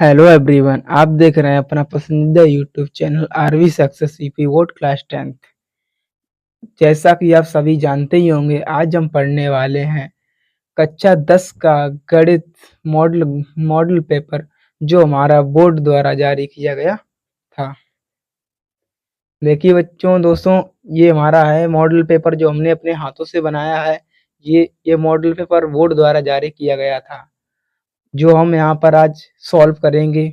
Hello everyone, आप देख रहे हैं अपना पसंदीदा यूट्यूब चैनल आरवी सक्सेस ईपी वोट क्लास 10th। जैसा कि आप सभी जानते ही होंगे, आज हम पढ़ने वाले हैं कक्षा 10 का गणित मॉडल मॉडल पेपर, जो हमारा बोर्ड द्वारा जारी किया गया था। देखिए बच्चों, दोस्तों, ये हमारा है मॉडल पेपर जो हमने अपने हाथों से बनाया है। ये मॉडल पेपर बोर्ड द्वारा जारी किया गया था, जो हम यहाँ पर आज सॉल्व करेंगे।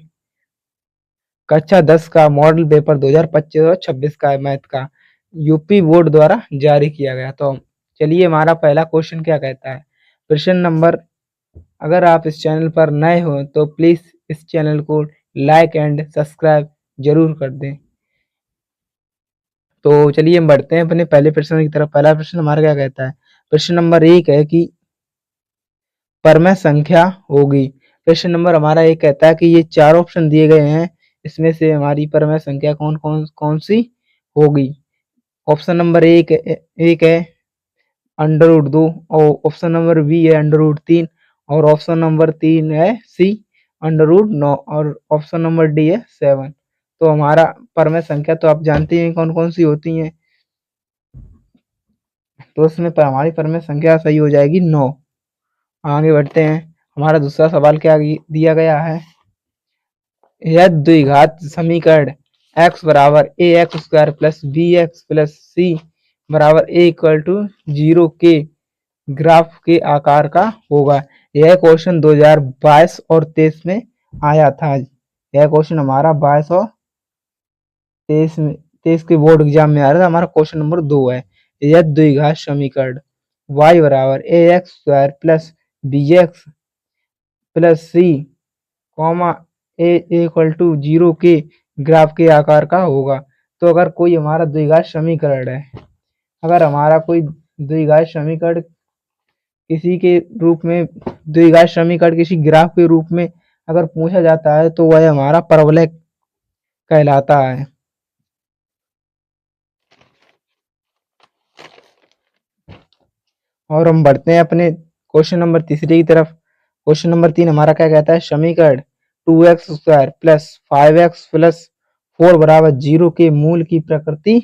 कक्षा 10 का मॉडल पेपर 2025 और 26 का मैथ का यूपी बोर्ड द्वारा जारी किया गया। तो चलिए, हमारा पहला क्वेश्चन क्या कहता है। प्रश्न नंबर, अगर आप इस चैनल पर नए हो तो प्लीज इस चैनल को लाइक एंड सब्सक्राइब जरूर कर दें। तो चलिए हम बढ़ते हैं अपने पहले प्रश्न की तरफ। पहला प्रश्न हमारा क्या कहता है। प्रश्न नंबर 1 है कि परमय संख्या होगी। प्रश्न नंबर हमारा एक कहता है कि ये चार ऑप्शन दिए गए हैं, इसमें से हमारी परमय संख्या कौन कौन कौन सी होगी। ऑप्शन नंबर एक है अंडर रूट 2, और ऑप्शन नंबर बी है अंडर रूट 3, और ऑप्शन नंबर 3 है सी अंडर रूट 9, और ऑप्शन नंबर डी है 7। तो हमारा परमय संख्या तो आप जानते हैं कौन कौन सी होती हैं। तो उसमें पर हमारी परमय संख्या सही हो जाएगी 9। आगे बढ़ते हैं। हमारा दूसरा सवाल क्या दिया गया है। यह द्विघात समीकरण x बराबर a x square plus b x plus c बराबर ए इक्वल टू 0 के ग्राफ के आकार का होगा। यह क्वेश्चन 2022 और 23 में आया था। यह क्वेश्चन हमारा 22 और 23 के बोर्ड एग्जाम में आ रहा था। हमारा क्वेश्चन नंबर 2 है। यह द्विघात समीकरण y बराबर a x square plus b x plus c comma a equal to 0 के ग्राफ के आकार का होगा। तो अगर कोई हमारा द्विघात समीकरण है, अगर हमारा कोई द्विघात समीकरण किसी के रूप में, द्विघात समीकरण किसी ग्राफ के रूप में अगर पूछा जाता है तो वह हमारा परवलय कहलाता है। और हम बढ़ते हैं अपने क्वेश्चन नंबर तीसरे की तरफ। क्वेश्चन नंबर 3 हमारा क्या कहता है। समीकरण 2x² प्लस 5x प्लस 4 बराबर 0 के मूल की प्रकृति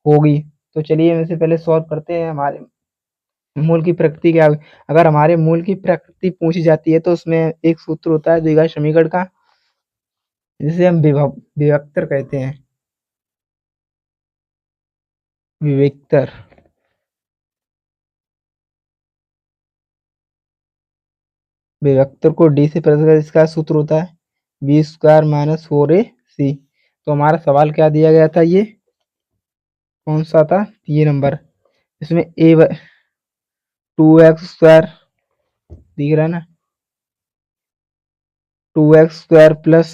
होगी। तो चलिए इससे पहले सॉल्व करते हैं। हमारे मूल की प्रकृति क्या होगी। अगर हमारे मूल की प्रकृति पूछी जाती है तो उसमें एक सूत्र होता है द्विघात समीकरण का, जिसे हम विभक्तर कहते हैं। विभक्तर विभक्तर को डी से प्रतिस्थापित, इसका सूत्र होता है b² माइनस 4ac। तो हमारा सवाल क्या दिया गया था, ये कौन सा था, ये नंबर। इसमें ए 2x² दिख रहा है ना, 2x² प्लस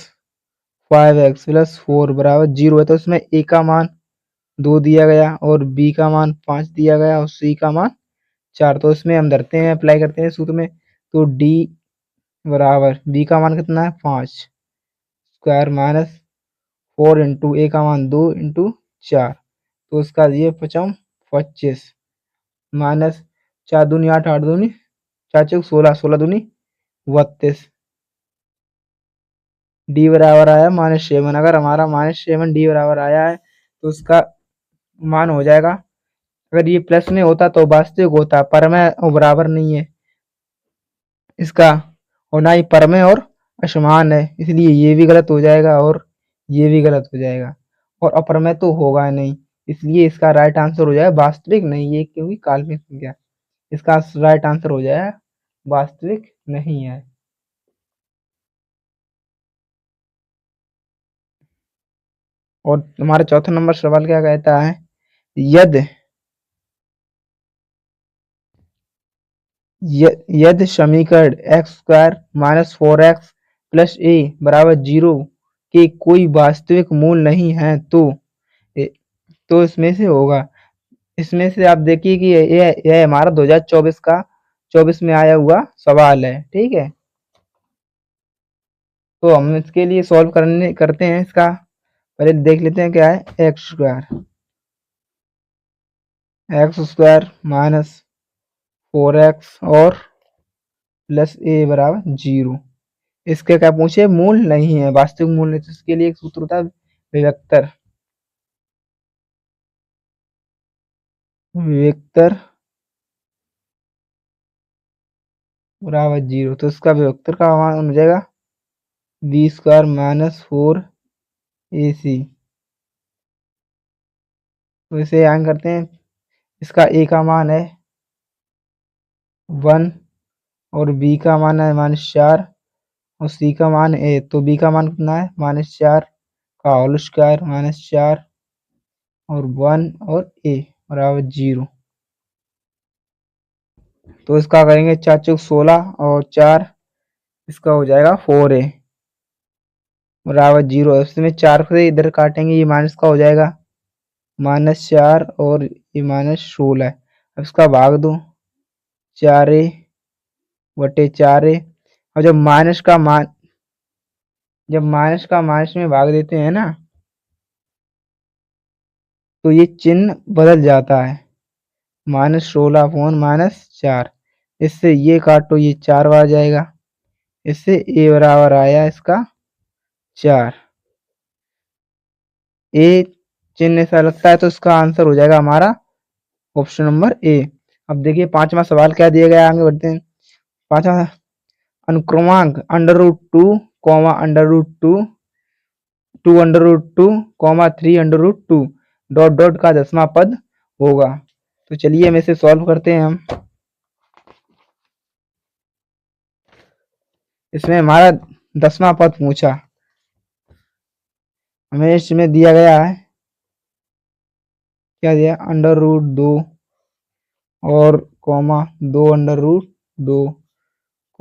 5x प्लस 4 बराबर 0 है। तो इसमें ए का मान 2 दिया गया और बी का मान 5 दिया गया और सी का मान 4। तो इसमें हम धरते हैं, अप्लाई करते हैं सूत्र में। तो डी बराबर बी का मान कितना है 5 स्क्वायर माइनस 4 इंटू ए का मान 2 इंटू 4। तो इसका ये 5 25 माइनस 4 दूनी 8, 8 दूनी 4 चौक 16, 16 दूनी 32। डी बराबर आया -7। अगर हमारा -7 डी बराबर आया है तो उसका मान हो जाएगा, अगर ये प्लस में होता तो वास्तविक होता, परमेय और बराबर नहीं है इसका, और ना ही परमेय और असमान है, इसलिए ये भी गलत हो जाएगा और ये भी गलत हो जाएगा। और अपरमेय तो होगा नहीं, इसलिए इसका राइट आंसर हो जाएगा वास्तविक नहीं है, क्योंकि काल्पनिक संख्या। इसका राइट आंसर हो जाएगा वास्तविक नहीं है। और हमारा चौथा नंबर सवाल क्या कहता है। यदि यदि समीकरण x² माइनस 4x प्लस ए बराबर 0 के कोई वास्तविक मूल नहीं है तो इसमें से होगा। इसमें से आप देखिए कि यह हमारा 2024 में आया हुआ सवाल है, ठीक है। तो हम इसके लिए सॉल्व करते हैं। इसका पहले देख लेते हैं क्या है। x² माइनस 4x और प्लस ए बराबर 0। इसके क्या पूछे, मूल नहीं है, वास्तविक मूल नहीं, तो इसके लिए एक सूत्र होता है विभक्तर। विभक्तर बराबर 0, तो इसका विभक्तर का मान हो जाएगा बी स्क्वायर माइनस 4ac। तो इसे यहाँ करते हैं, इसका ए का मान है 1 और बी का मान है -4 और सी का मान है, तो बी का मान कितना है -4 का होल स्क्वायर -4 और 1 और ए बराबर 0। तो इसका करेंगे 4 चौक 16 और 4, इसका हो जाएगा 4a बराबर 0। इसमें 4 से इधर काटेंगे, ये माइनस का हो जाएगा -4 और ये -16। अब इसका भाग दो, 4a बटे 4a। और जब माइनस का माइनस में भाग देते हैं ना, तो ये चिन्ह बदल जाता है, -16 अपॉन -4। इससे ये काटो, ये 4 बार जाएगा, इससे ए बराबर आया इसका 4। ए चिन्ह ऐसा लगता है, तो इसका आंसर हो जाएगा हमारा ऑप्शन नंबर ए। अब देखिए पांचवा सवाल क्या दिया गया है, आगे बढ़ते हैं। पांचवा, अनुक्रमांक √2 कॉमा √2 2√2 कॉमा 3√2 डॉट डॉट का 10वां पद होगा। तो चलिए हम इसे सॉल्व करते हैं। हम इसमें हमारा 10वां पद पूछा, हमें इसमें दिया गया है, क्या दिया, √2 और comma 2√2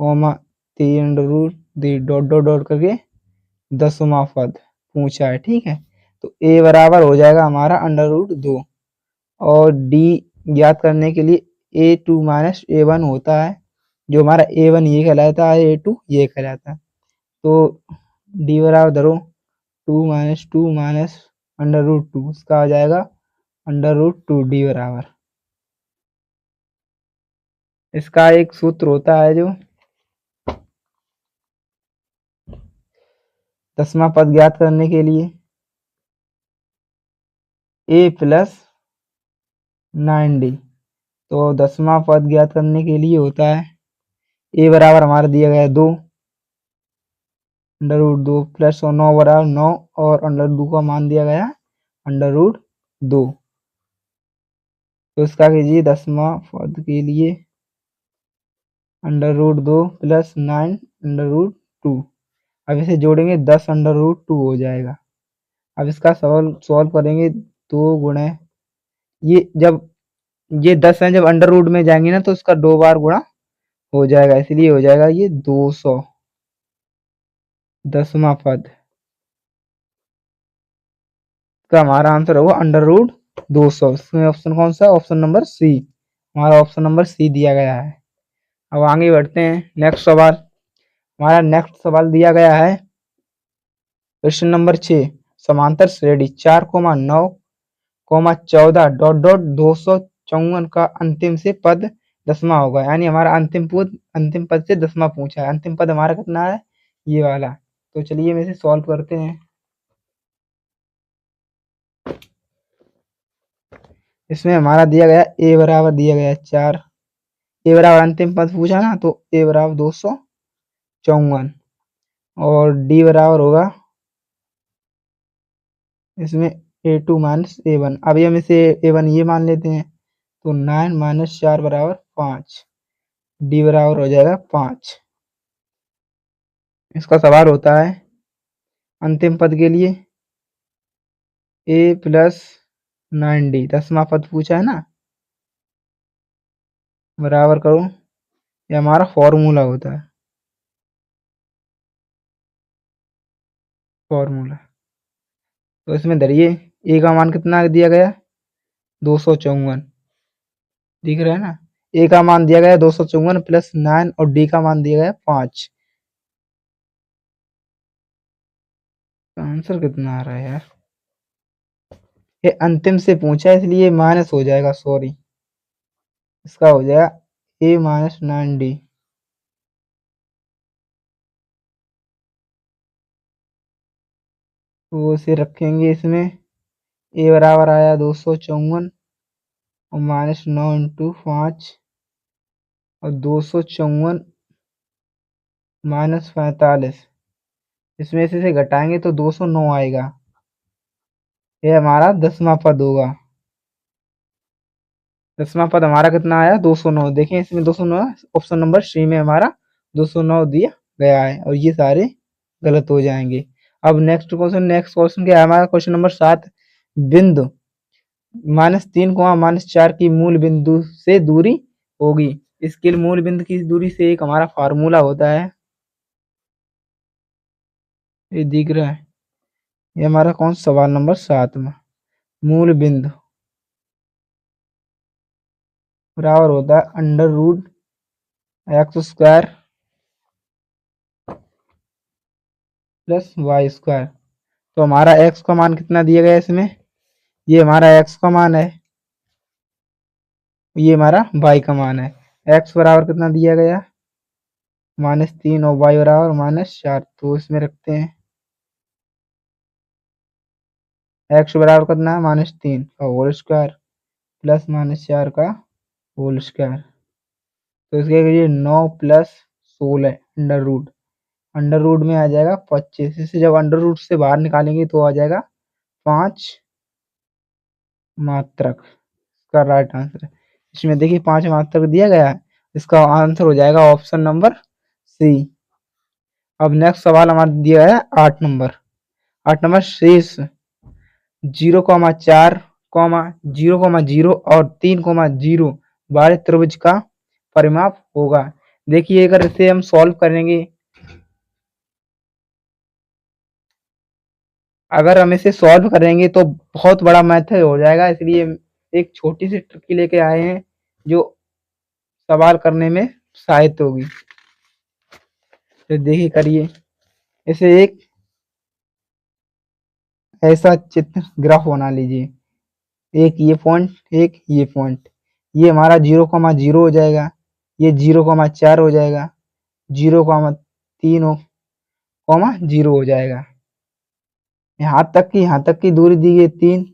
comma 3√3 dot dot dot करके 10वां पद पूछा है। ठीक है, तो ए बराबर हो जाएगा हमारा √2 और डी ज्ञात करने के लिए a2 माइनस a1 होता है, जो हमारा a1 ये कहलाता है, a2 ये कहलाता है। तो डी बराबर धरो 2 माइनस √2, इसका आ जाएगा √2 डी बराबर। इसका एक सूत्र होता है, जो 10वां पद ज्ञात करने के लिए a प्लस 9d। तो 10वां पद ज्ञात करने के लिए होता है a बराबर हमारा दिया गया है 2 √2 प्लस 9 बराबर 9 और √2 का मान दिया गया √2। तो इसका कीजिए 10वां पद के लिए √2 प्लस 9 √2। अब इसे जोड़ेंगे 10 √2 हो जाएगा। अब इसका सवाल सॉल्व करेंगे, 2 गुणे ये 10 है, जब अंडर रूट में जाएंगे ना, तो इसका 2 बार गुणा हो जाएगा, इसलिए हो जाएगा ये 200 10वां पद का हमारा आंसर होगा √200। इसमें ऑप्शन कौन सा, ऑप्शन नंबर सी, हमारा ऑप्शन नंबर सी दिया गया है। अब आगे बढ़ते हैं, नेक्स्ट सवाल। हमारा नेक्स्ट सवाल दिया गया है क्वेश्चन नंबर 6, समांतर श्रेणी 4,9,14 डॉट डॉट 254 का अंतिम से पद 10वां होगा। यानी हमारा अंतिम पद से 10वां पूछा है। अंतिम पद हमारा कितना है, ये वाला। तो चलिए हम इसे सॉल्व करते हैं। इसमें हमारा दिया गया ए बराबर दिया गया 4, ए बराबर अंतिम पद पूछा ना, तो ए बराबर 254 और डी बराबर होगा इसमें a2 माइनस a1। अभी हम इसे a1 ये मान लेते हैं, तो 9 माइनस 4 बराबर 5, डी बराबर हो जाएगा 5। इसका सवाल होता है अंतिम पद के लिए a प्लस 9d 10वां पद पूछा है ना, बराबर करो, ये हमारा फॉर्मूला होता है, फॉर्मूला। तो इसमें धरिए ए का मान कितना दिया गया 254, दिख रहा है ना। ए का मान दिया गया 254 प्लस 9 और डी का मान दिया गया 5। आंसर कितना आ रहा है यार, ये अंतिम से पूछा है इसलिए माइनस हो जाएगा, सॉरी। इसका हो जाएगा a माइनस 9d तो उसे रखेंगे इसमें। ए बराबर आया 254 और -9 × 5 और 254 -45। इसमें से घटाएंगे तो 209 आएगा। ये हमारा 10वां पद होगा। 10वां पद हमारा कितना आया 209। देखें इसमें 209 ऑप्शन नंबर सी में हमारा 209 दिया गया है और ये सारे गलत हो जाएंगे। अब नेक्स्ट क्वेश्चन क्या है हमारा क्वेश्चन नंबर 7। बिंदु -3, -4 की मूल बिंदु से दूरी होगी। इसके लिए मूल बिंदु की दूरी से एक हमारा फार्मूला होता है। ये दिख रहा है। ये हमारा कौन सवाल नंबर 7 में मूल बिंदु बराबर होता है √x² प्लस y²। तो हमारा x का मान कितना दिया गया है इसमें। ये हमारा x का मान है, ये हमारा y का मान है। x बराबर कितना दिया गया -3 और y बराबर -4। तो इसमें रखते हैं x बराबर कितना है -3 का होल स्क्वायर प्लस -4 का होल स्क्वायर। तो इसके लिए 9 + 16 अंडर रूट में आ जाएगा 25। इसे जब अंडर रूट से बाहर निकालेंगे तो आ जाएगा 5 मात्रक। इसका राइट आंसर है। इसमें देखिए 5 मात्रक दिया गया है। इसका आंसर हो जाएगा ऑप्शन नंबर सी। अब नेक्स्ट सवाल हमारा दिया है 8 नंबर। 8 नंबर शेष 0,4, 0,0 और 3,0 वाले त्रिभुज का परिमाप होगा। देखिए अगर इसे हम सॉल्व करेंगे, अगर हम इसे सॉल्व करेंगे तो बहुत बड़ा मेथड हो जाएगा। इसलिए एक छोटी सी ट्रिक लेके आए हैं जो सवाल करने में सहायता होगी। तो देखिए करिए, इसे एक ऐसा चित्र ग्राफ बना लीजिए। एक ये पॉइंट, एक ये पॉइंट। ये हमारा 0,0 हो जाएगा, ये 0,4 हो जाएगा, 0,3, 0 हो जाएगा। यहाँ तक की दूरी दी गई 3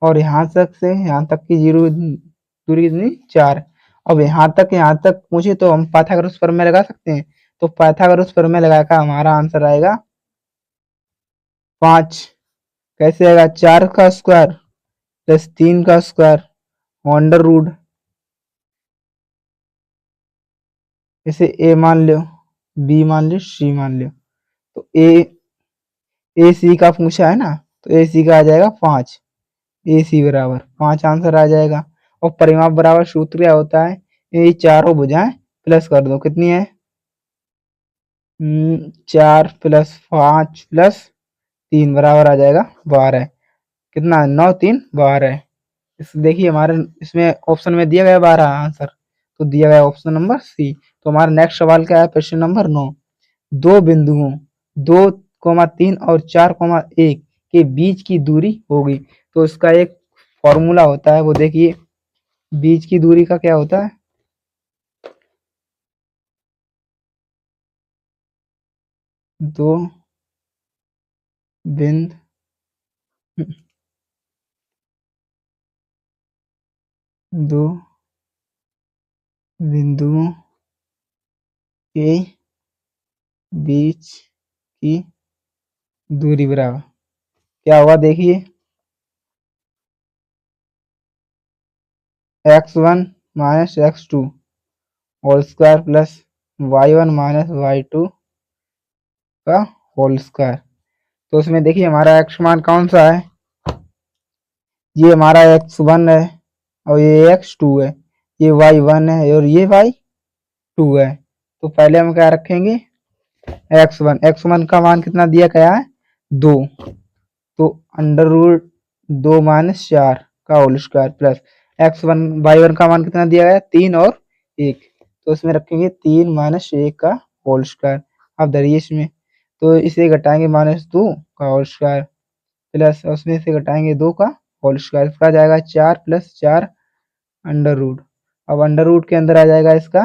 और यहाँ तक से यहाँ तक की दूरी कितनी 4। अब यहाँ तक पूछे तो हम पाइथागोरस प्रमेय लगा सकते हैं। तो पाइथागोरस प्रमेय लगाकर हमारा आंसर आएगा 5। कैसे आएगा 4 का स्क्वायर प्लस 3 का स्क्वायर अंडर रूट। इसे ए मान लो, बी मान लो, सी मान लो। तो ए सी का पूछा है ना, तो ए सी का आ जाएगा 5। ए सी बराबर 5 आंसर आ जाएगा। और परिमाप बराबर सूत्र क्या होता है, ये चारों भुजाएं प्लस कर दो। कितनी है 4 + 5 + 3 बराबर आ जाएगा 12। कितना 9 3 12। इस देखिए हमारे इसमें ऑप्शन में दिया गया 12 आंसर, तो दिया गया ऑप्शन नंबर सी। तो हमारा नेक्स्ट सवाल क्या है प्रश्न नंबर 9। दो बिंदुओं 2,3 और 4,1 के बीच की दूरी होगी। तो इसका एक फॉर्मूला होता है, वो देखिए बीच की दूरी का क्या होता है। दो बिंदु दो बिंदुओं के बीच की दूरी बराबर क्या होगा, देखिए x1 - x2 whole square plus y1 - y2 का होल स्क्वायर। तो उसमें देखिए हमारा x मान कौन सा है, ये हमारा x1 है और ये x2 है, ये y1 है और ये y2 है। तो पहले हम क्या रखेंगे x1 का मान कितना दिया गया है 2। तो अंडर रूट 2 - 4 का होल स्क्वायर प्लस y1 का मान कितना दिया गया 3 और 1। तो इसमें रखेंगे 3 - 1 का होल स्क्वायर। अब धरिए इसमें, तो इसे घटाएंगे -2 का होल स्क्वायर प्लस उसमें से घटाएंगे 2 का होल स्क्वायर। इसका जाएगा 4 + 4 अंडर रूट। अब अंडर रूट के अंदर आ जाएगा इसका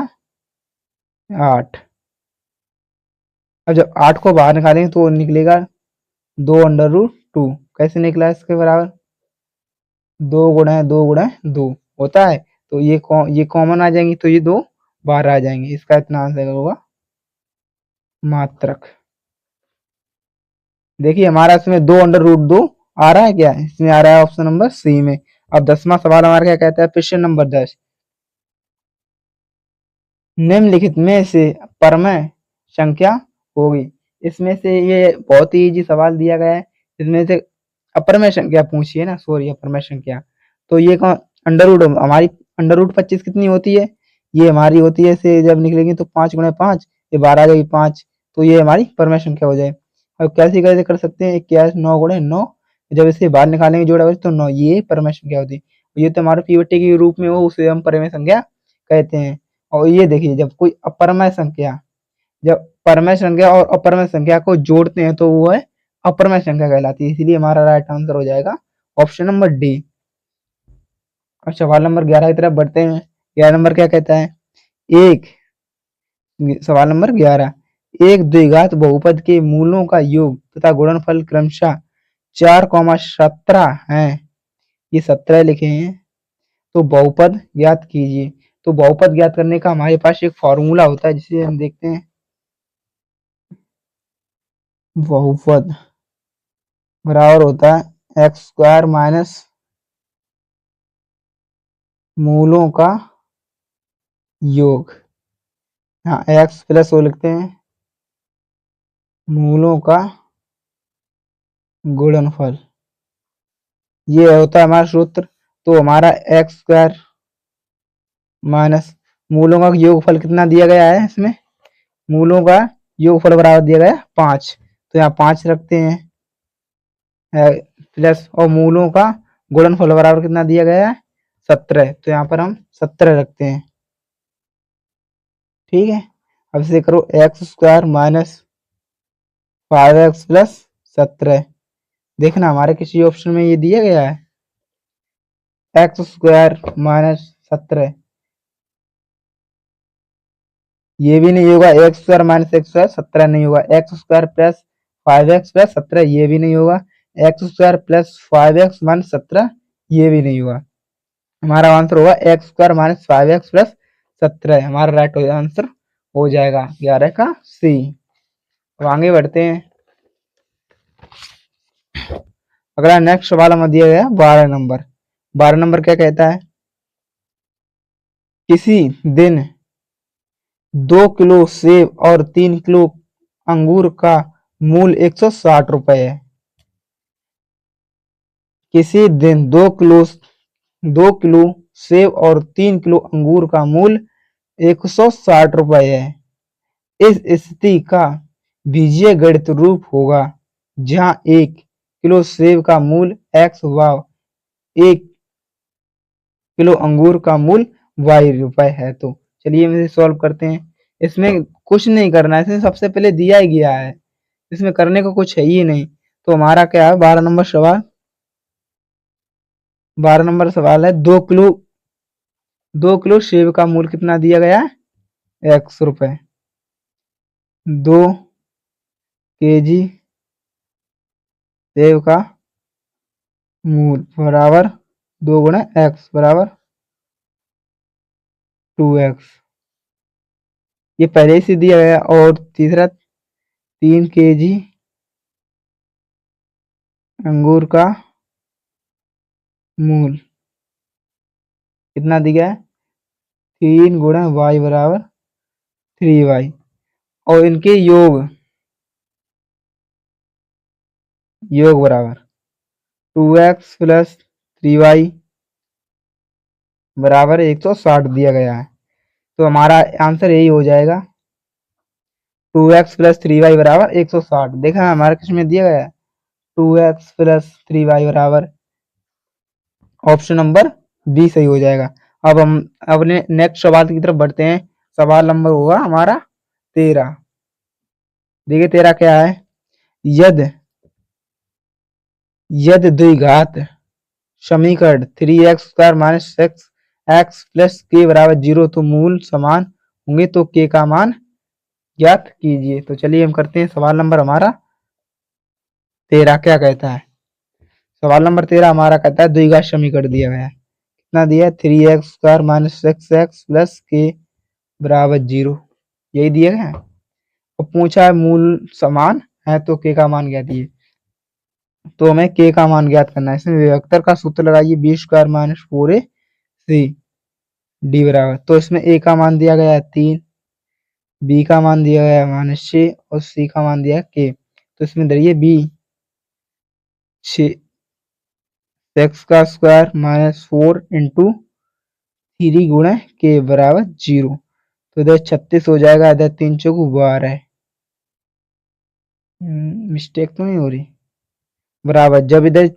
8। अब जब 8 को बाहर निकालेंगे तो निकलेगा 2√2 कैसे निकला इसके बराबर? 2 होता है। तो ये कॉमन आ जाएंगी तो ये 2 बाहर आ जाएंगे। इसका इतना आंसर होगा मात्रक। देखिए हमारा इसमें 2√2 आ रहा है क्या? इसमें आ रहा है ऑप्शन नंबर सी में। अब 10वां सवाल हमारा क्या कहता है? क्वेश्चन नंबर 10, निम्नलिखित में से परमेय संख्या होगी। इसमें से ये बहुत ही इजी सवाल दिया गया है। इसमें से अपरमेय संख्या पूछी है ना, सॉरी अपरमेय संख्या। तो ये कौन? अंडर रूट हमारी अंडर रूट 25 कितनी होती है? ये हमारी होती है से जब निकलेगी तो 5 गुणे 5, ये 12 आ जाएगी 5। तो ये हमारी परमेय संख्या हो जाए। अब कैसे कैसे कर सकते हैं? 21 9 गुणे 9, जब इसे बाहर निकालेंगे जोड़ा बचे तो 9, ये परमेय संख्या होती है। ये तो हमारे पीवटी के रूप में हो उसे हम परमेय संख्या कहते हैं। और ये देखिए जब कोई अपरमेय संख्या, जब परमेय संख्या और अपरमेय संख्या को जोड़ते हैं तो वो है अपरमेय संख्या कहलाती है। इसलिए हमारा राइट आंसर हो जाएगा ऑप्शन नंबर डी। अब सवाल नंबर 11 की तरफ बढ़ते हैं। 11 नंबर क्या कहता है? एक सवाल नंबर 11, एक द्विघात बहुपद के मूलों का योग तथा गुणनफल क्रमशः 4,17 है। ये 17 लिखे हैं। तो बहुपद ज्ञात कीजिए। तो बहुपद ज्ञात करने का हमारे पास एक फॉर्मूला होता है जिसे हम देखते हैं। बहुपद बराबर होता है x² माइनस मूलों का योग। यहाँ x प्लस वो लिखते हैं मूलों का गुणनफल। ये होता है हमारा सूत्र। तो हमारा x² माइनस मूलों का योगफल कितना दिया गया है? इसमें मूलों का योगफल बराबर दिया गया है 5। तो यहाँ 5 रखते हैं प्लस, और मूलों का गुणनफल बराबर कितना दिया गया है? 17। तो यहाँ पर हम 17 रखते हैं। ठीक है। अब इसे करो x² माइनस 5x प्लस 17। देखना हमारे किसी ऑप्शन में ये दिया गया है x² माइनस 17। ये भी नहीं होगा। x² माइनस x² 17 नहीं होगा। x² प्लस 5x प्लस 17 ये भी नहीं होगा। x² प्लस 5x माइनस 17 ये भी नहीं होगा। हमारा आंसर होगा x² माइनस 5x प्लस 17। हमारा राइट आंसर हो जाएगा 11 का सी। अब आगे बढ़ते हैं। अगला नेक्स्ट सवाल हमें दिया गया 12 नंबर। 12 नंबर क्या कहता है? किसी दिन 2 किलो सेब और 3 किलो अंगूर का मूल्य 160 रुपए है। किसी दिन 2 किलो सेब और 3 किलो अंगूर का मूल्य 160 रुपए है। इस स्थिति का बीजीय गणित रूप होगा जहां 1 किलो सेब का मूल्य x व 1 किलो अंगूर का मूल्य y रुपए है। तो चलिए हम इसे सॉल्व करते हैं। इसमें कुछ नहीं करना है, इसमें सबसे पहले दिया ही गया है, इसमें करने को कुछ है ही नहीं। तो हमारा क्या है 12 नंबर सवाल? 12 नंबर सवाल है 2 किलो सेब का मूल्य कितना दिया गया है? x रुपए। 2 केजी सेब का मूल्य बराबर 2 गुणा x बराबर 2x। ये पहले ही से दिया गया। और तीसरा 3 केजी अंगूर का मूल्य कितना दिया है? 3 गुणा y बराबर 3y। और इनके योग बराबर 2x प्लस 3y बराबर 160 दिया गया है। तो हमारा आंसर यही हो जाएगा 2x प्लस 3y बराबर 160। देखा हमारे किस में दिया गया है 2x प्लस 3y बराबर ऑप्शन नंबर बी सही हो जाएगा। अब हम अपने नेक्स्ट सवाल की तरफ बढ़ते हैं। सवाल नंबर होगा हमारा 13। देखिए 13 क्या है? यदि द्विघात समीकरण 3x² minus x plus k बराबर 0 तो मूल समान होंगे तो k का मान ज्ञात कीजिए। तो चलिए हम करते हैं सवाल नंबर हमारा 13 क्या कहता है? सवाल नंबर 13 हमारा कहता है द्विघात समीकरण दिया गया है। कितना दिया है? 3x² माइनस 6x प्लस के बराबर 0, यही दिया गया है। और पूछा है मूल समान है तो के का मान ज्ञात कीजिए। तो हमें के का मान ज्ञात करना है। इसमें विभक्तर का सूत्र लगाइए, b² माइनस 4ac डी बराबर। तो इसमें ए का मान दिया गया है 3, बी का मान दिया गया है -6 और सी का मान दिया है के। तो इसमें धरिए बी 6x² माइनस 4 इंटू 3 गुणे के बराबर 0। तो इधर 36 हो जाएगा, इधर 3 चौक 12। मिस्टेक तो नहीं हो रही? बराबर जब इधर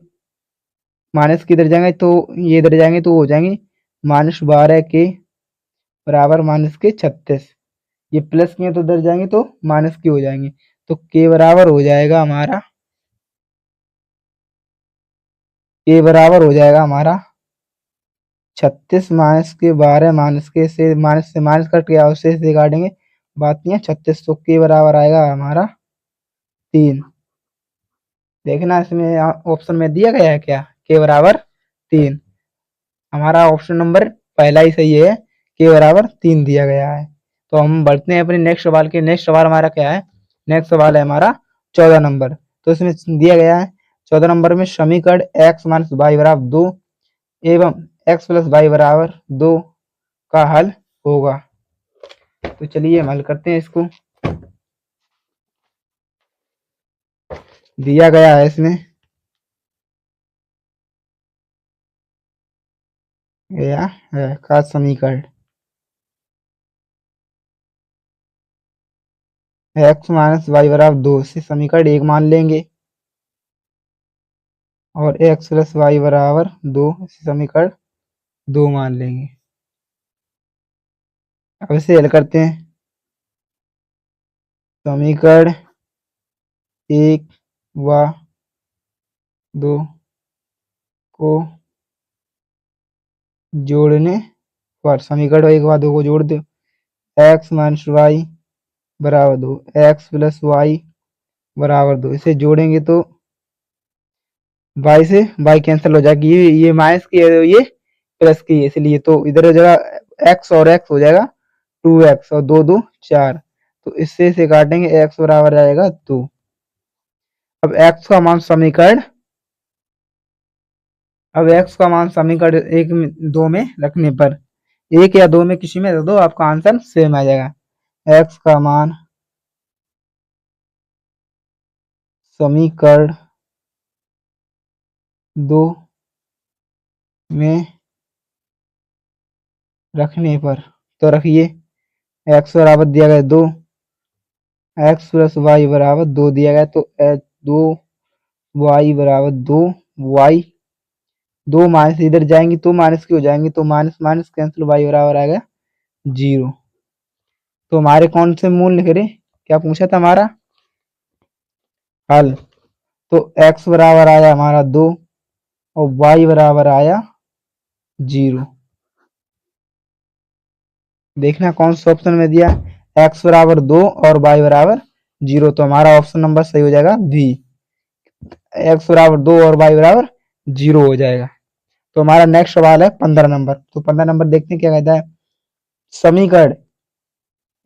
माइनस के इधर जाएंगे तो ये इधर जाएंगे तो हो जाएंगे -12 के बराबर -36। ये प्लस के हैं तो उधर जाएंगे तो माइनस के हो जाएंगे। तो के बराबर हो जाएगा हमारा, के बराबर हो जाएगा हमारा 36 माइनस के 12 माइनस से माइनस कट गया, उससे से काटेंगे बात नहीं है 36। तो के बराबर आएगा हमारा 3। देखना इसमें ऑप्शन में दिया गया है क्या, के बराबर 3। हमारा ऑप्शन नंबर पहला ही सही है, के बराबर 3 दिया गया है। तो हम बढ़ते हैं अपने नेक्स्ट सवाल के। नेक्स्ट सवाल हमारा क्या है? नेक्स्ट सवाल है हमारा 14 नंबर। तो इसमें दिया गया है 14 नंबर में समीकरण x माइनस वाई बराबर 2 एवं x प्लस वाई बराबर 2 का हल होगा। तो चलिए हम हल करते हैं इसको। दिया गया है इसमें गया है का समीकरण x माइनस वाई बराबर 2 से समीकरण 1 मान लेंगे और x प्लस वाई बराबर 2 से समीकरण 2 मान लेंगे। अब इसे हल करते हैं। समीकरण 1 व 2 को जोड़ने पर समीकरण 1 व 2 को जोड़ दो। x माइनस वाई बराबर 2, x प्लस वाई बराबर 2। इसे जोड़ेंगे तो y से y कैंसिल हो जाएगी, ये माइनस की है ये प्लस की है, इसलिए तो इधर हो जाएगा x और x हो जाएगा 2x और 2 2 4। तो इससे से काटेंगे x बराबर आएगा 2। अब x का मान समीकरण समीकरण 1 2 में रखने पर 1 या 2 में किसी में रख दो, आपका आंसर सेम आ जाएगा। x का मान समीकरण 2 में रखने पर, तो रखिए x बराबर दिया गया 2, x प्लस वाई बराबर 2 दिया गया। तो 2 y बराबर 2, y 2 माइनस इधर जाएंगी तो माइनस की हो जाएंगी, तो माइनस माइनस कैंसिल, y बराबर आएगा 0। तो हमारे कौन से मूल लिख रहे, क्या पूछा था हमारा हल। तो x बराबर आया हमारा 2 और y बराबर आया 0। देखना कौन सा ऑप्शन में दिया, x बराबर 2 और y बराबर 0। तो हमारा ऑप्शन नंबर सही हो जाएगा बी, x बराबर 2 और y बराबर 0 हो जाएगा। तो हमारा नेक्स्ट सवाल है 15 नंबर। तो 15 नंबर देखते हैं क्या कहता है। समीकरण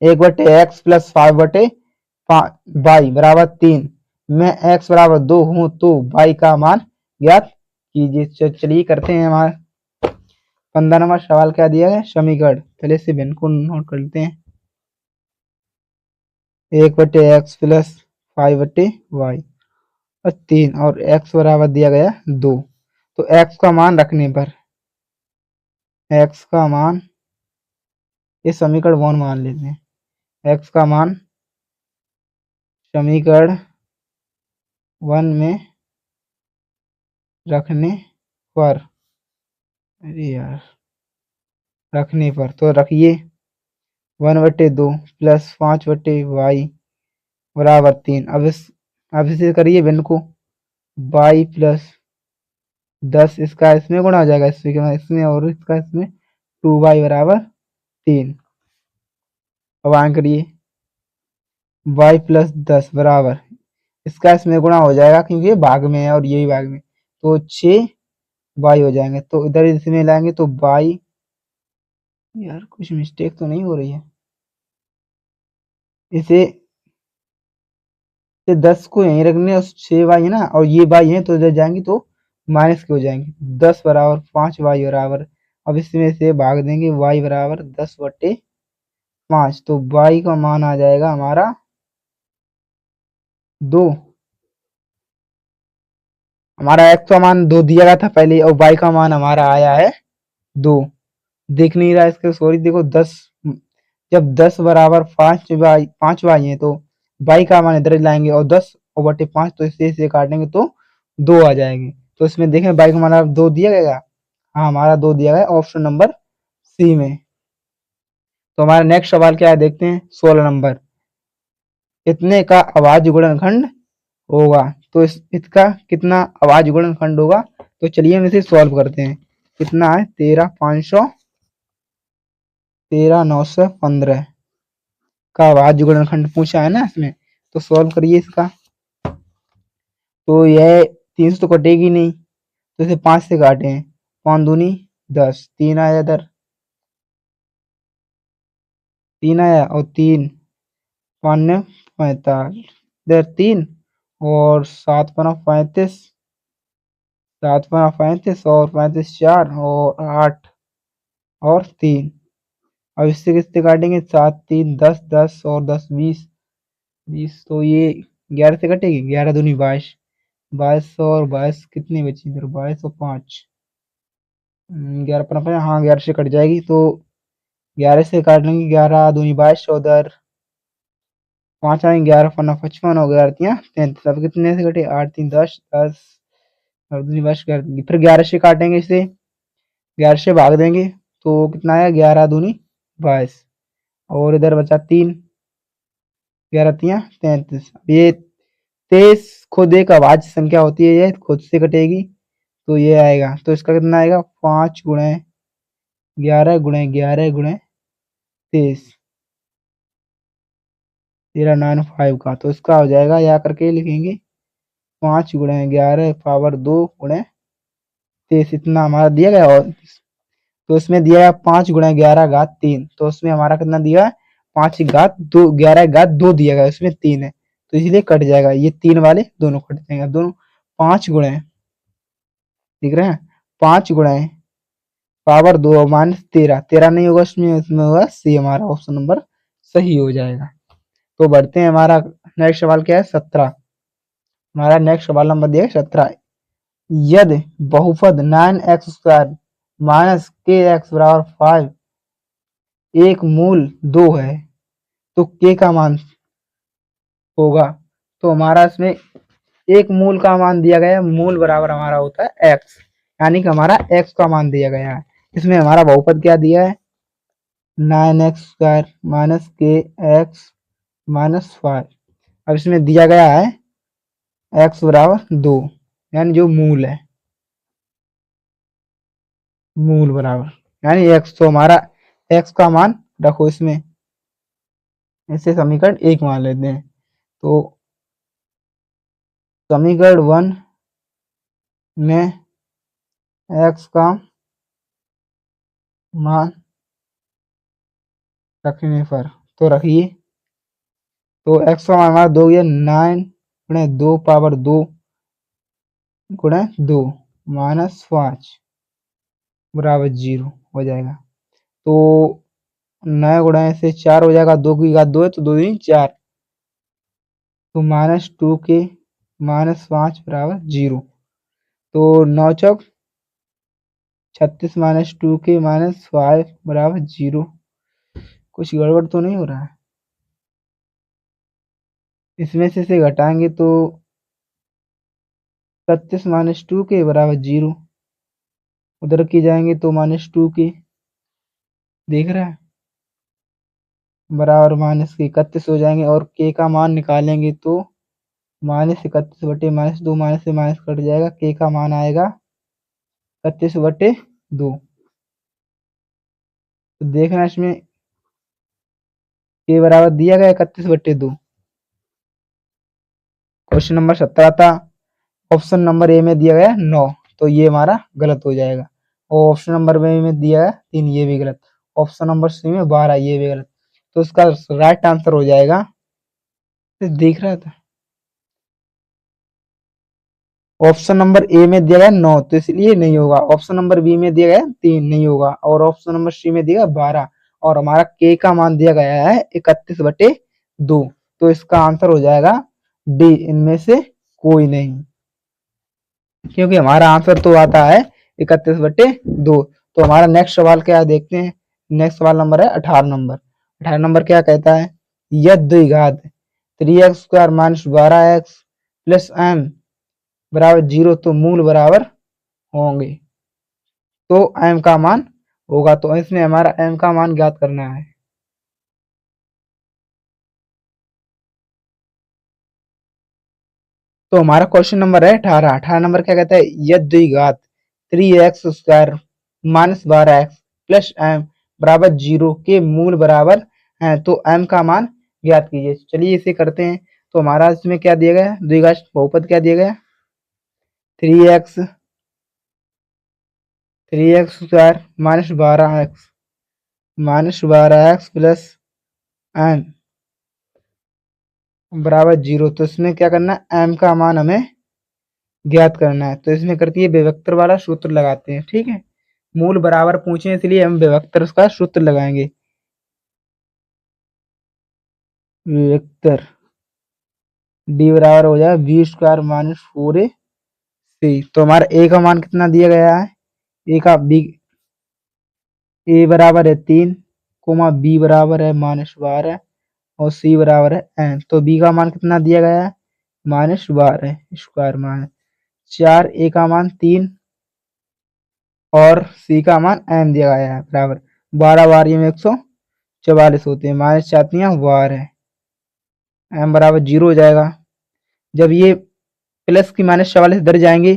1/x प्लस 5/y बराबर 3 में x बराबर 2 हूं तो y का मान ज्ञात कीजिए। चलिए करते हैं। हमारा 15 नंबर सवाल क्या दिया है, समीकरण पहले से भिन्न को नोट कर लेते हैं। 1/x प्लस 5/y और 3 और x बराबर दिया गया 2। तो x का मान रखने पर x का मान, ये समीकरण 1 मान लेते हैं। x का मान समीकरण 1 में रखने पर, अरे यार, रखने पर तो रखिए 1/2 प्लस 5/y बराबर 3। अब इसे करिए भिन्न को, y प्लस 10 इसका इसमें गुणा हो जाएगा, इसमें और इसका इसमें 2y बराबर 3। अब आगे करिए y प्लस 10 बराबर इसका इसमें गुणा हो जाएगा क्योंकि ये भाग में है और ये भी भाग में, तो 6 वाई हो जाएंगे। तो इधर इसमें लाएंगे तो वाई, यार कुछ मिस्टेक तो नहीं हो रही है, इसे 10 को यहीं रखने और 6 वाई है ना, और ये वाई है तो इधर जाएंगी तो माइनस के हो जाएंगे। 10 बराबर 5 वाई बराबर, अब इसमें से भाग देंगे, वाई बराबर 10/5, तो वाई का मान आ जाएगा हमारा 2। हमारा एक्स का मान 2 दिया गया था पहले और वाई का मान हमारा आया है 2। दिख नहीं रहा इसके, सॉरी, देखो 10, जब 10 बराबर 5 वाई है तो वाई का मान इधर लाएंगे और 10/5, तो इसे काटेंगे तो 2 आ जाएंगे। तो इसमें देखें वाई का मान 2 दिया गया, हाँ हमारा 2 दिया गया ऑप्शन नंबर सी में। तो हमारा नेक्स्ट सवाल क्या है देखते हैं, 16 नंबर, इतने का अभाज्य गुणनखंड होगा। तो इसका कितना अभाज्य गुणनखंड होगा, तो चलिए हम इसे सॉल्व करते हैं। कितना है, 13,500, 13,915 का अभाज्य गुणनखंड पूछा है ना इसमें, तो सॉल्व करिए इसका। तो यह 3 तो कटेगी नहीं, तो इसे 5 से काटे, 5 दूनी 10, 3 आया इधर, 3 आया और 3 5 45, इधर 3 और 7×5 = 35, 7×35 और 35 4 और 8 और 3। अब इससे किससे काटेंगे, 7 3 10, 10 और 10 20, 20 तो ये 11 से कटेगी, 11 दूनी 22, 22 और 22 कितनी बची इधर, 22 और 5, 11 पर, हाँ 11 से कट जाएगी, तो 11 से काट लेंगे, 11 दूनी 22 और उधर 5 आएंगे, 11 पन्ना 55 हो गया, 33, अब कितने से कटे, 8 3 10, 10 और दूनी 22, फिर 11 से काटेंगे, इसे 11 से भाग देंगे तो कितना आया, 11 दूनी 22 और इधर बचा 3, 11 तिया 33। ये 23 खुद एक अभाज्य संख्या होती है, ये खुद से कटेगी, तो ये आएगा, तो इसका कितना आएगा, 5 गुणे 11 गुणे 11 गुणे 23, 1395 का, तो इसका हो जाएगा, या करके लिखेंगे 5 गुणे 11 पावर 2 गुणे 23, इतना हमारा दिया गया। और तो इसमें दिया है 5 गुणे 11 घात 3, तो उसमें हमारा कितना दिया है, 5 घात 2, 11 घात 2 दिया गया, उसमें 3 है, तो इसलिए कट जाएगा, ये 3 वाले दोनों कट जाएंगे, दोनों 5 गुणे, दिख रहे हैं, 5 गुणे पावर 2 माइनस 13, 13 नहीं होगा इसमें होगा सी, हमारा ऑप्शन नंबर सही हो जाएगा। तो बढ़ते हैं, हमारा नेक्स्ट सवाल क्या है, 17। हमारा नेक्स्ट सवाल नंबर दिया है 17, यदि बहुपद 9x² माइनस के एक्स बराबर 5 एक मूल 2 है, तो k का मान होगा। तो हमारा इसमें एक मूल का मान दिया गया है, मूल बराबर हमारा होता है x, यानी कि हमारा x का मान दिया गया है। इसमें हमारा बहुपद क्या दिया है, 9x² माइनस के एक्स माइनस 5। अब इसमें दिया गया है x बराबर 2, यानी जो मूल है, मूल बराबर यानी x, तो हमारा x का मान रखो इसमें, इसे समीकरण 1 मान लेते हैं। तो समीकरण 1 में x का मान रखने पर, तो रखिए, तो x का मान हमारा 2 ये 9 गुणे 2 पावर 2 गुणे 2 माइनस 5 बराबर 0 हो जाएगा। तो 9 गुणे से 4 हो जाएगा, 2 की घात 2 है तो 2 दूनी 4, तो -2 के -5 बराबर 0। तो 9 चौक 36 -2 के -5 बराबर 0। कुछ गड़बड़ तो नहीं हो रहा है, इसमें से घटाएंगे तो 36 -2 के बराबर 0, उधर की जाएंगे तो -2 के, देख रहा है, बराबर -31 हो जाएंगे, और के का मान निकालेंगे तो -31 बटे -2, माइनस से माइनस कट जाएगा, के का मान आएगा 31/2। तो देखना इसमें के बराबर दिया गया 31/2, क्वेश्चन नंबर 17 था, ऑप्शन नंबर ए में दिया गया 9, तो ये हमारा गलत हो जाएगा। और ऑप्शन नंबर बी में दिया है 3, ये भी गलत। ऑप्शन नंबर सी में 12, ये भी गलत। तो इसका राइट आंसर हो जाएगा, देख रहा था, ऑप्शन नंबर ए में दिया गया 9, तो इसलिए नहीं होगा। ऑप्शन नंबर बी में दिया गया 3, नहीं होगा। और ऑप्शन नंबर सी में दिया गया 12, और हमारा के का मान दिया गया है 31/2, तो इसका आंसर हो जाएगा डी, इनमें से कोई नहीं, क्योंकि हमारा आंसर तो आता है 31/2। तो हमारा नेक्स्ट सवाल क्या है देखते हैं। नेक्स्ट सवाल नंबर है 18 नंबर। 18 नंबर क्या कहता है, यदि द्विघात 3x² - 12x प्लस m बराबर 0 तो मूल बराबर होंगे, तो m का मान होगा। तो इसमें हमारा m का मान ज्ञात करना है। तो हमारा क्वेश्चन नंबर है 18। 18 नंबर क्या कहता है, यदि द्विघात 3x² - 12x प्लस m बराबर 0 के मूल बराबर है, तो m का मान ज्ञात कीजिए। चलिए इसे करते हैं। तो हमारा इसमें क्या दिया गया, द्विघात बहुपद क्या दिया गया, 3x² - 12x प्लस m बराबर 0। तो इसमें क्या करना है, m का मान हमें ज्ञात करना है। तो इसमें करती है विभक्तर वाला सूत्र लगाते हैं, ठीक है। मूल बराबर पूछे इसलिए हम विभक्तर का सूत्र लगाएंगे। विभक्तर डी बराबर हो जाएगा b² - 4ac। तो हमारा ए का मान कितना दिया गया है, ए का बी, ए बराबर है 3, बी बराबर है -12 और सी बराबर है n। तो बी का मान कितना दिया गया है, -12 मान 4, ए का मान 3 और सी का मान n दिया गया है बराबर 12 बार ये में 144 होते हैं, माइनस 4 वार है, m बराबर 0 हो जाएगा। जब ये प्लस की -44 इधर जाएंगे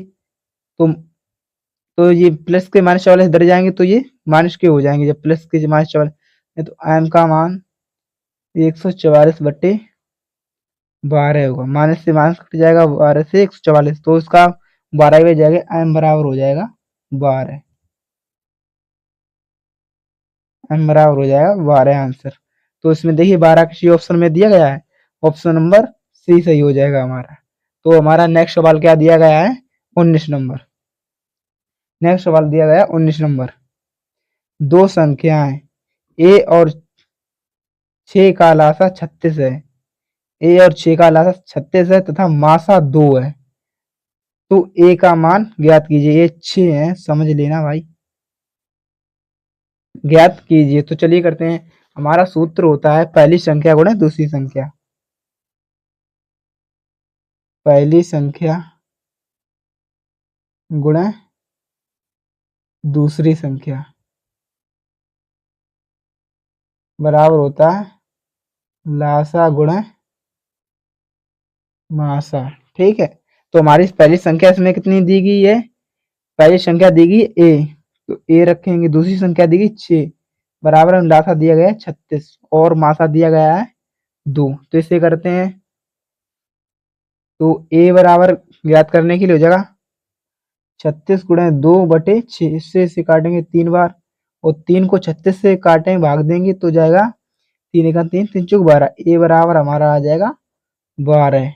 तो ये प्लस के -44 इधर जाएंगे तो ये माइनस के हो जाएंगे। जब प्लस के -44 तो m का मान 144/12 होगा। माइनस से माइनस कट जाएगा, 12 से 144, तो इसका 12 में जाएगा, m बराबर हो जाएगा 12, m बराबर हो जाएगा 12 आंसर। तो इसमें देखिए 12 किसी ऑप्शन में दिया गया है, ऑप्शन नंबर सी सही हो जाएगा हमारा। तो हमारा नेक्स्ट सवाल क्या दिया गया है, 19 नंबर। नेक्स्ट सवाल दिया गया 19 नंबर। दो संख्याएं a और 6 का लासा 36 है, a और 6 का लासा 36 है तथा मासा 2 है, तो a का मान ज्ञात कीजिए। ये 6 है, समझ लेना भाई, ज्ञात कीजिए। तो चलिए करते हैं। हमारा सूत्र होता है पहली संख्या गुणे दूसरी संख्या, पहली संख्या गुणे दूसरी संख्या बराबर होता है लासा गुणे मासा, ठीक है। तो हमारी पहली संख्या इसमें कितनी दी गई है, पहली संख्या दी गई ए, तो ए रखेंगे। दूसरी संख्या दी गई 6, बराबर में लासा दिया गया है 36 और मासा दिया गया है 2। तो इसे करते हैं। तो ए बराबर ज्ञात करने के लिए हो जाएगा 36 गुणे 2/6, इससे काटेंगे 3 बार और 3 को 36 से काटें भाग देंगे तो जाएगा 3 एका 3, 3 चौक 12। ए बराबर हमारा आ जाएगा 12।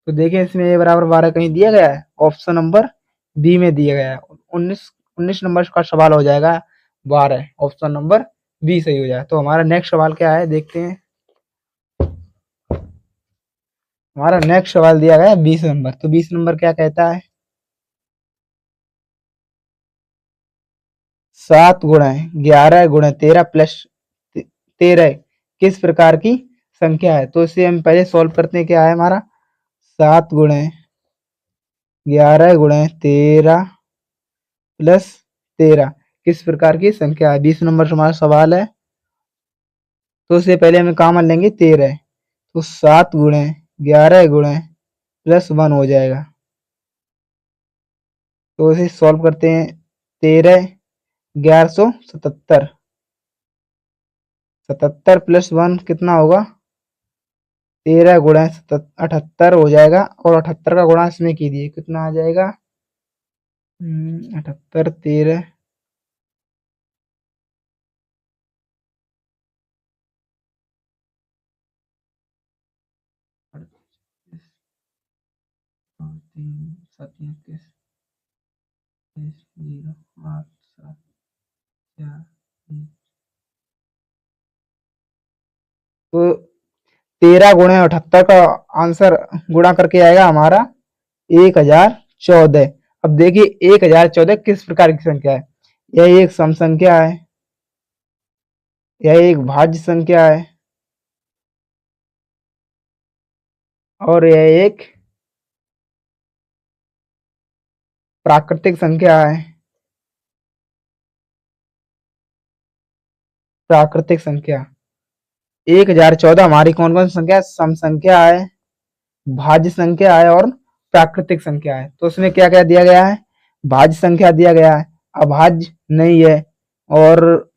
तो देखें इसमें ए बराबर 12 कहीं दिया गया है, ऑप्शन नंबर बी में दिया गया है। 19 नंबर का सवाल हो जाएगा 12, ऑप्शन नंबर बी सही हो जाए। तो हमारा नेक्स्ट सवाल क्या है देखते हैं। हमारा नेक्स्ट सवाल दिया गया है 20 नंबर। तो 20 नंबर क्या कहता है, 7 गुणे 11 गुणे 13 प्लस 13 किस प्रकार की संख्या है। तो इसे हम पहले सॉल्व करते हैं। क्या है हमारा, 7 गुणे 11 गुणे 13 प्लस 13 किस प्रकार की संख्या है। 20 नंबर हमारा सवाल है। तो उससे पहले हमें कॉमन लेंगे 13, तो 7 गुणे 11 गुणे प्लस 1 हो जाएगा। तो इसे सॉल्व करते हैं। 13 1177, 77 प्लस 1 कितना होगा 13 गुणा 78 हो जाएगा और 78 का गुणा इसमें कीजिए, कितना आ जाएगा? 78 13 तो 13 गुणे 78 का आंसर गुणा करके आएगा हमारा 1014। अब देखिए 1014 किस प्रकार की संख्या है। यह एक सम संख्या है, यह एक भाज्य संख्या है और यह एक प्राकृतिक संख्या है। प्राकृतिक संख्या 1014 हमारी कौन कौन सी संख्या है? सम संख्या है, भाज्य संख्या है और प्राकृतिक संख्या है। तो उसमें क्या क्या दिया गया है? भाज्य संख्या दिया गया है, अभाज्य नहीं है और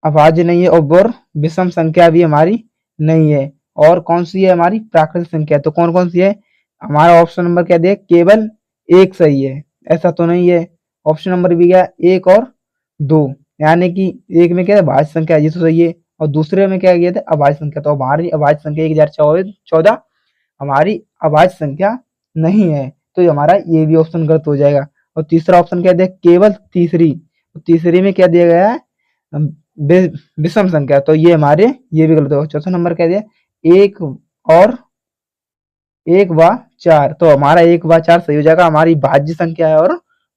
अभाज्य नहीं है और विषम संख्या भी हमारी नहीं है। और कौन सी है? हमारी प्राकृतिक संख्या। तो कौन कौन सी है? हमारा ऑप्शन नंबर क्या दिया? केवल एक सही है, ऐसा तो नहीं है। ऑप्शन नंबर भी क्या? एक और दो, यानी कि एक में क्या है? भाज्य संख्या, ये तो सही है, और दूसरे में क्या किया था? अभाज्य संख्या। तो हमारी अभाज्य संख्या 1014 हमारी अभाज्य संख्या नहीं है, तो हमारा ये भी ऑप्शन गलत हो जाएगा। और तीसरा ऑप्शन क्या दिया? केवल तीसरी। तो तीसरी में क्या दिया गया है? विषम संख्या, तो ये हमारे ये भी गलत होगा। चौथा नंबर क्या दिया? एक और एक व चार, तो हमारा एक व चार सही हो जाएगा। हमारी भाज्य संख्या है और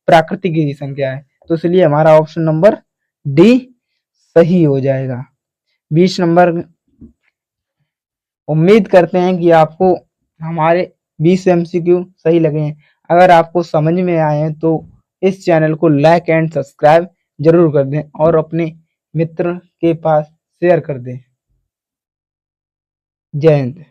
प्राकृतिक की संख्या है, तो इसलिए हमारा ऑप्शन नंबर डी सही हो जाएगा। 20 नंबर, उम्मीद करते हैं कि आपको हमारे 20 एमसीक्यू सही लगे हैं। अगर आपको समझ में आए हैं तो इस चैनल को लाइक एंड सब्सक्राइब जरूर कर दें और अपने मित्र के पास शेयर कर दें। जय हिंद।